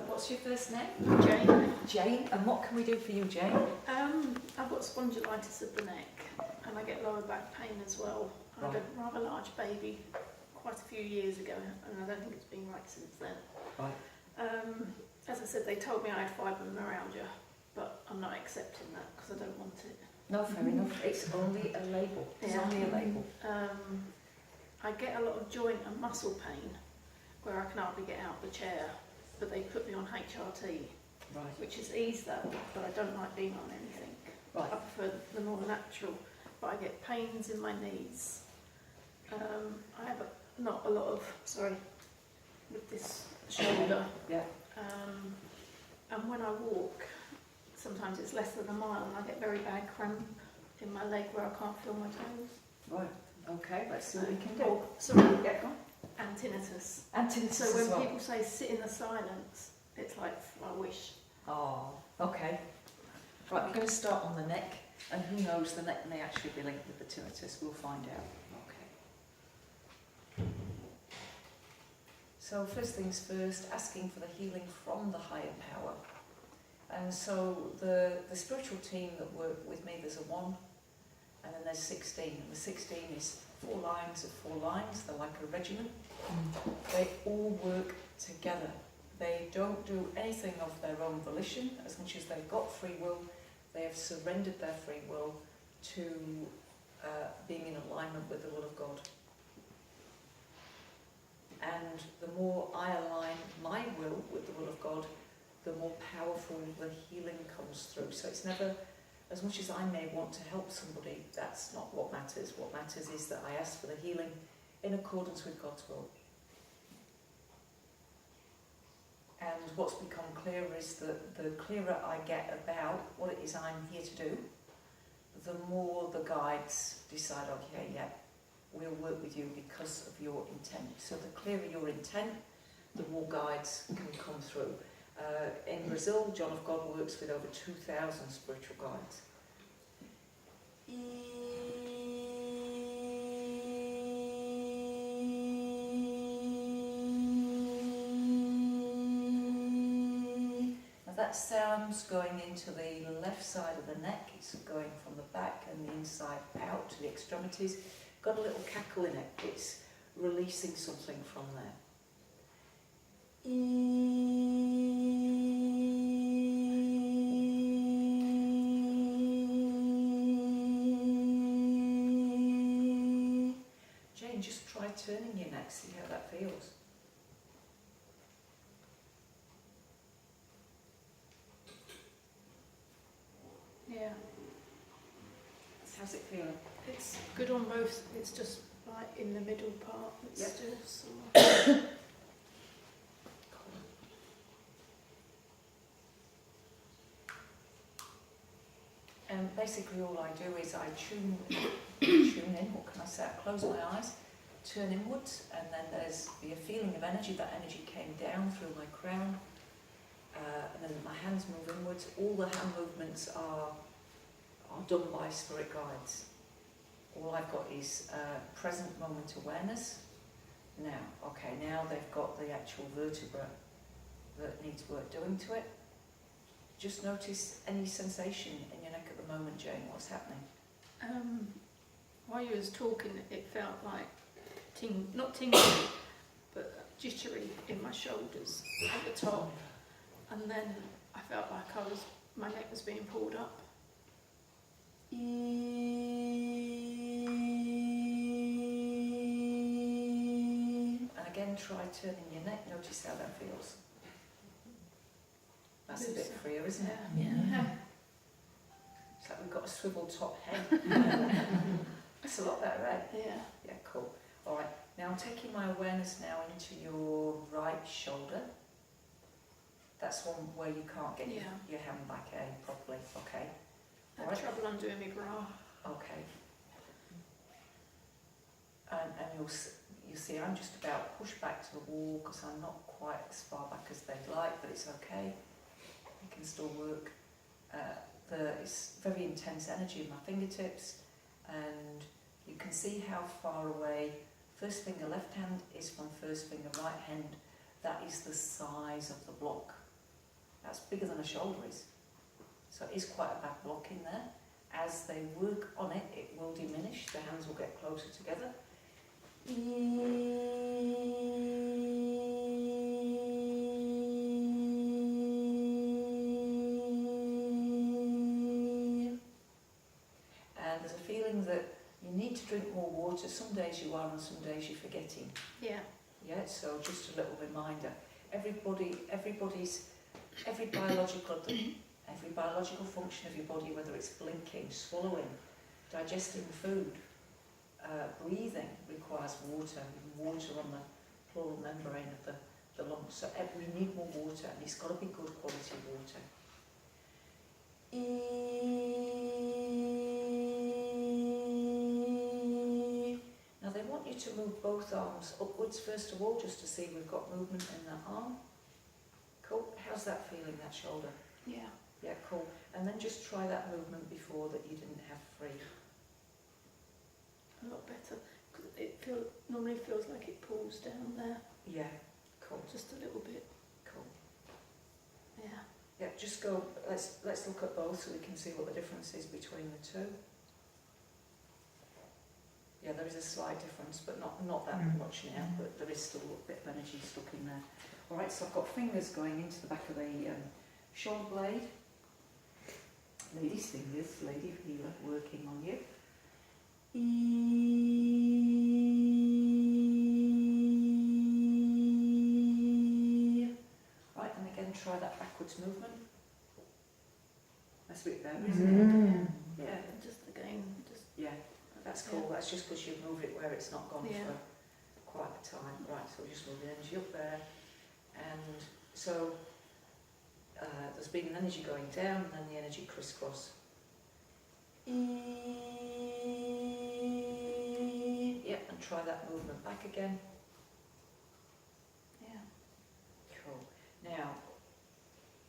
what's your first name? Jane. Jane. And what can we do for you, Jane? I've got spondilitis of the neck and I get lower back pain as well. I had a rather large baby quite a few years ago and I don't think it's been right since then. Right. As I said, they told me I had fibromyalgia, but I'm not accepting that because I don't want it. No, fair enough. It's only a label. It's only a label. I get a lot of joint and muscle pain where I can hardly get out of the chair, but they put me on HRT, Right. which has eased that, but I don't like being on anything. Right. I prefer the more natural, but I get pains in my knees. I have not a lot of, with this shoulder. Yeah. And when I walk, sometimes it's less than a mile and I get very bad cramp in my leg where I can't feel my toes. Right. Okay, let's see what we can do. Oh, sorry, Yeah, go on. and tinnitus. And tinnitus So when as well. people say sit in the silence, it's like, I wish. Oh, okay. Right, we're going to start on the neck, and who knows, the neck may actually be linked with the tinnitus. We'll find out. Okay. So first things first, asking for the healing from the higher power. And so the spiritual team that work with me, there's a 1, and then there's 16. And the 16 is 4 lines of 4 lines. They're like a regiment. They all work together. They don't do anything of their own volition. As much as they've got free will, they have surrendered their free will to being in alignment with the will of God. And the more I align my will with the will of God, the more powerful the healing comes through. So it's never, as much as I may want to help somebody, that's not what matters. What matters is that I ask for the healing in accordance with God's will. And what's become clearer is that the clearer I get about what it is I'm here to do, the more the guides decide, okay, yeah, we'll work with you because of your intent. So the clearer your intent, the more guides can come through. In Brazil, John of God works with over 2,000 spiritual guides. Now that sound's going into the left side of the neck. It's going from the back and the inside out to the extremities. Got a little cackle in it. It's releasing something from there. Jane, just try turning your neck, see how that feels. Yeah. How's it feeling? It's good on both, it's just like in the middle part, it's Yep. still sore. And basically all I do is I tune in, what can I say? I close my eyes, turn inwards, and then there's be a feeling of energy. That energy came down through my crown, and then my hands move inwards. All the hand movements are done by spirit guides. All I've got is present moment awareness. Now they've got the actual vertebra that needs work doing to it. Just notice any sensation in your neck at the moment, Jane. What's happening? While you was talking, it felt like not tingling, but jittery in my shoulders at the top, and then I felt like my neck was being pulled up. And again, try turning your neck. Notice how that feels. That's a bit freer, isn't it? Yeah. It's like we've got a swivel top head. That's a lot better, right? Yeah. Yeah, cool. All right. Now I'm taking my awareness now into your right shoulder. That's one where you can't get your hand back in properly. Okay. I had trouble undoing my bra. Okay. And you see I'm just about pushed back to the wall because I'm not quite as far back as they'd like, but it's okay. It can still work. It's very intense energy in my fingertips, and you can see how far away first finger left hand is from first finger right hand. That is the size of the block That's bigger than a shoulder is. So it is quite a bad block in there. As they work on it, it will diminish. The hands will get closer together. And there's a feeling that you need to drink more water. Some days you are and some days you're forgetting. Yeah. Yeah, so just a little reminder. Every biological function of your body, whether it's blinking, swallowing, digesting food, breathing, requires water. Water on the pleural membrane of the lungs. So we need more water, and it's got to be good quality water. Now they want you to move both arms upwards first of all, just to see we've got movement in that arm. Cool. How's that feeling, that shoulder? Yeah. Yeah, cool. And then just try that movement before that you didn't have free. A lot better. Because it normally feels like it pulls down there. Yeah, cool. Just a little bit. Cool. Yeah. Yeah, just go, let's look at both so we can see what the difference is between the two. Yeah, there is a slight difference, but not that much now, but there is still a bit of energy stuck in there. Alright, so I've got fingers going into the back of the shoulder blade. Lady's fingers, lady healer, working on you. Right, and again try that backwards movement. That's a bit better, isn't it? Yeah. Just again, just. Yeah, that's cool. That's just because you've moved it where it's not gone for quite a time. Right, so we'll just move the energy up there. And so there's been an energy going down and then the energy crisscross. Yeah, and try that movement back again. Yeah. Cool. Now,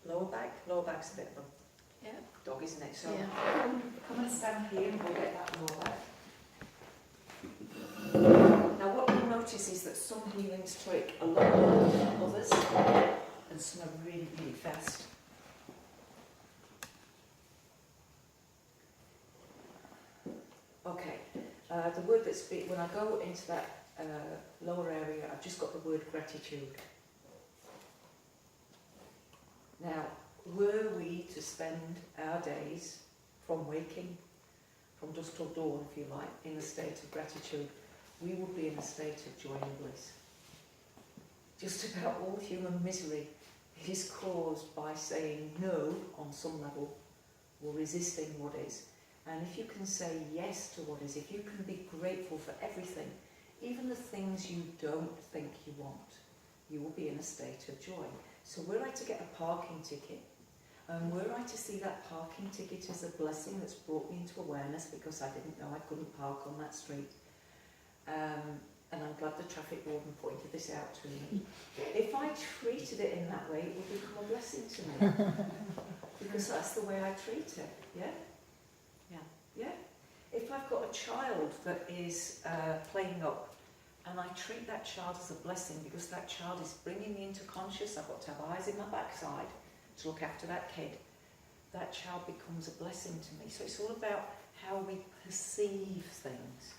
lower back's a bit of a dog, isn't it? So come and stand here and we'll get that lower back. Now what you'll notice is that some healings take a lot longer than others, and some are really, really fast. Okay, the word that's when I go into that lower area, I've just got the word gratitude. Now, were we to spend our days from waking, from dusk till dawn, if you like, in a state of gratitude, we would be in a state of joy and bliss. Just about all human misery is caused by saying no on some level, or resisting what is. And if you can say yes to what is, if you can be grateful for everything, even the things you don't think you want, you will be in a state of joy. So were I to get a parking ticket, and were I to see that parking ticket as a blessing that's brought me into awareness because I didn't know I couldn't park on that street, and I'm glad the traffic warden pointed this out to me. If I treated it in that way, it would become a blessing to me. Because that's the way I treat it, yeah? Yeah. Yeah? If I've got a child that is playing up, and I treat that child as a blessing because that child is bringing me into conscious, I've got to have eyes in my backside to look after that kid, that child becomes a blessing to me. So it's all about how we perceive things.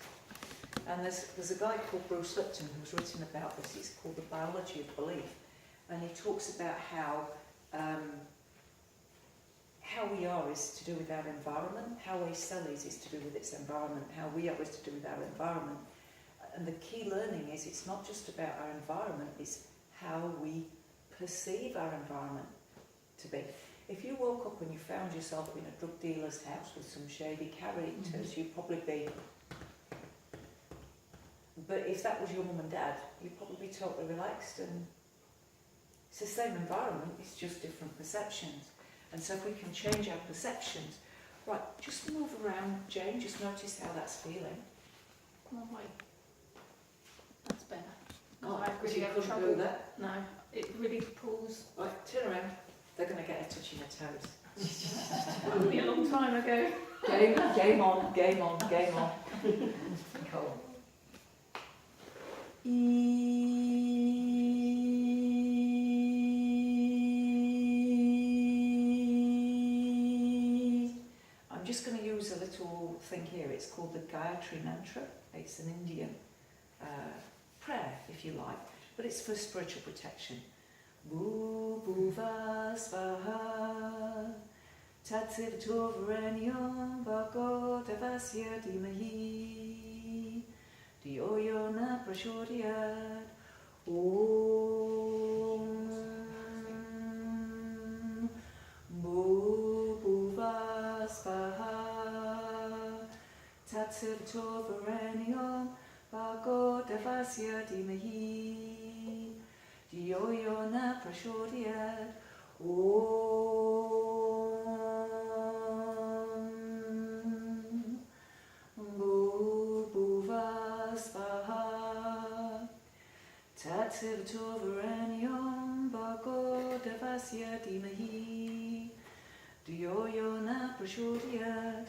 And there's a guy called Bruce Lipton who's written about this. It's called The Biology of Belief. And he talks about how we are is to do with our environment, how a cell is to do with its environment, how we are is to do with our environment. And the key learning is it's not just about our environment, it's how we perceive our environment to be. If you woke up and you found yourself in a drug dealer's house with some shady characters, you'd probably be... But if that was your mum and dad, you'd probably be totally relaxed, and it's the same environment, it's just different perceptions. And so if we can change our perceptions, right, just move around, Jane, just notice how that's feeling. Come on, wait. That's better. Oh, I really you have couldn't trouble. do that? No, it really pulls. Right, turn around. They're going to get a touch in their toes. Only a long time ago. Game on, game on, game on. Cool. just going to use a little thing here. It's called the Gayatri Mantra. It's an Indian prayer, if you like, but it's for spiritual protection. Bhuva svaha tatsivatovarenyam bhako devasya dhimahi dhiyo yo na prachodhyat om bhuva svaha tatsivatovarenyam bhako devasya dhimahi dhiyo yo na prachodhyat om bhuva svaha tatsivatovarenyam bhaggo devasya dhimahi dhiyo yo na prachodhyat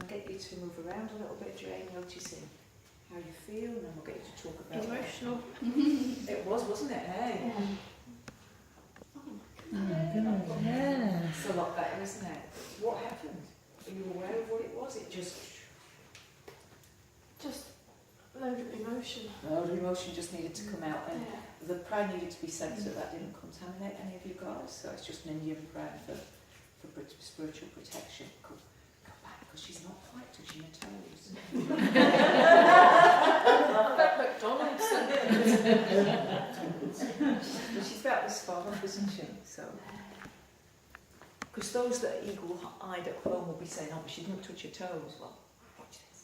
Get you to move around a little bit, Jane, noticing how you feel, and then we'll get you to talk about Emotional. It was, wasn't it? Hey? Yeah. Yeah. It's a lot better, isn't it? What happened? Are you aware of what it was? It just A load of emotion. a load of emotion just needed to come out, and Yeah. the prayer needed to be said so that didn't contaminate any of you guys. So it's just an Indian prayer for spiritual protection. Come back, because she's not quite touching her toes. Back McDonald's. But she's about this far up, isn't she? So, because those that are eagle-eyed at home will be saying, "Oh, but she didn't touch her toes." Well, watch this.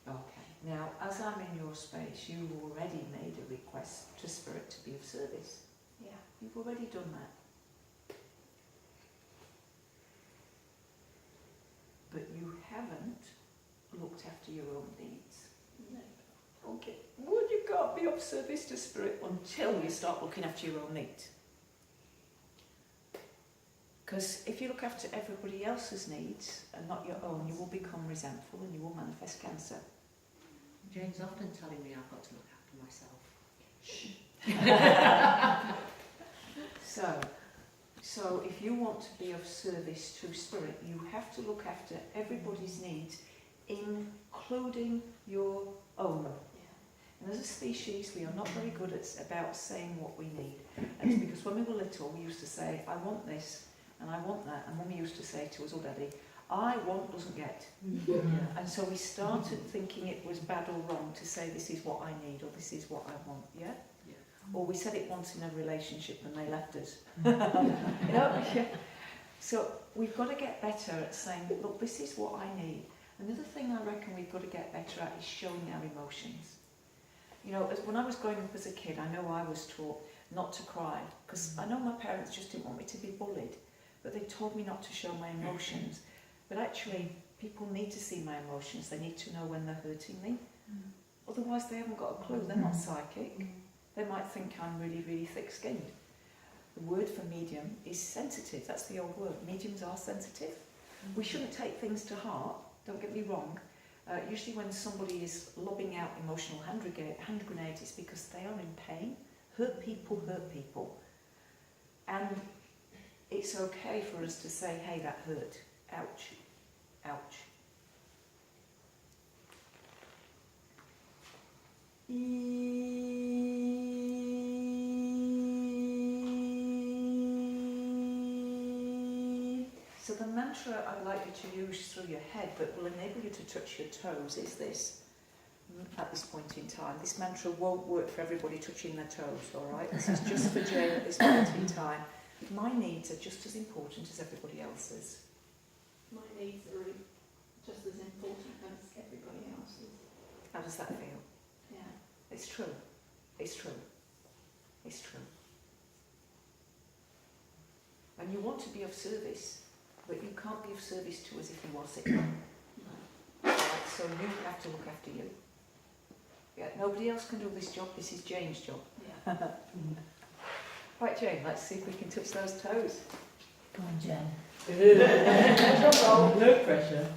Okay. Now, as I'm in your space, you've already made a request to Spirit to be of service. Yeah. You've already done that. But you haven't looked after your own needs. No. Okay. Well, you can't be of service to Spirit until you start looking after your own needs. Because if you look after everybody else's needs and not your own, you will become resentful and you will manifest cancer. Jane's often telling me I've got to look after myself. So if you want to be of service to Spirit, you have to look after everybody's needs, including your own. And as a species, we are not very good about saying what we need. And it's because when we were little, we used to say, "I want this, and I want that." And Mummy used to say to us, "Oh, Daddy, I want doesn't get." And so we started thinking it was bad or wrong to say this is what I need or this is what I want, yeah? Or we said it once in a relationship and they left us. Yeah. So we've got to get better at saying, look, this is what I need. Another thing I reckon we've got to get better at is showing our emotions. You know, when I was growing up as a kid, I know I was taught not to cry, because I know my parents just didn't want me to be bullied, but they told me not to show my emotions. But actually, people need to see my emotions. They need to know when they're hurting me. Otherwise, they haven't got a clue. They're not psychic. They might think I'm really, really thick-skinned. The word for medium is sensitive. That's the old word. Mediums are sensitive. We shouldn't take things to heart. Don't get me wrong. Usually when somebody is lobbing out emotional hand grenades, it's because they are in pain. Hurt people hurt people. And it's okay for us to say, hey, that hurt. Ouch. Ouch. So the mantra I'd like you to use through your head but will enable you to touch your toes is this. At this point in time, this mantra won't work for everybody touching their toes, alright? This is just for Jane at this point in time. My needs are just as important as everybody else's. My needs are just as important as everybody else's. How does that feel? Yeah. It's true. It's true. It's true. And you want to be of service, but you can't be of service to us if you are sick. Right, so you have to look after you. Yeah, nobody else can do this job. This is Jane's job. Yeah. Right, Jane, let's see if we can touch those toes. Come on, Jen. No No pressure.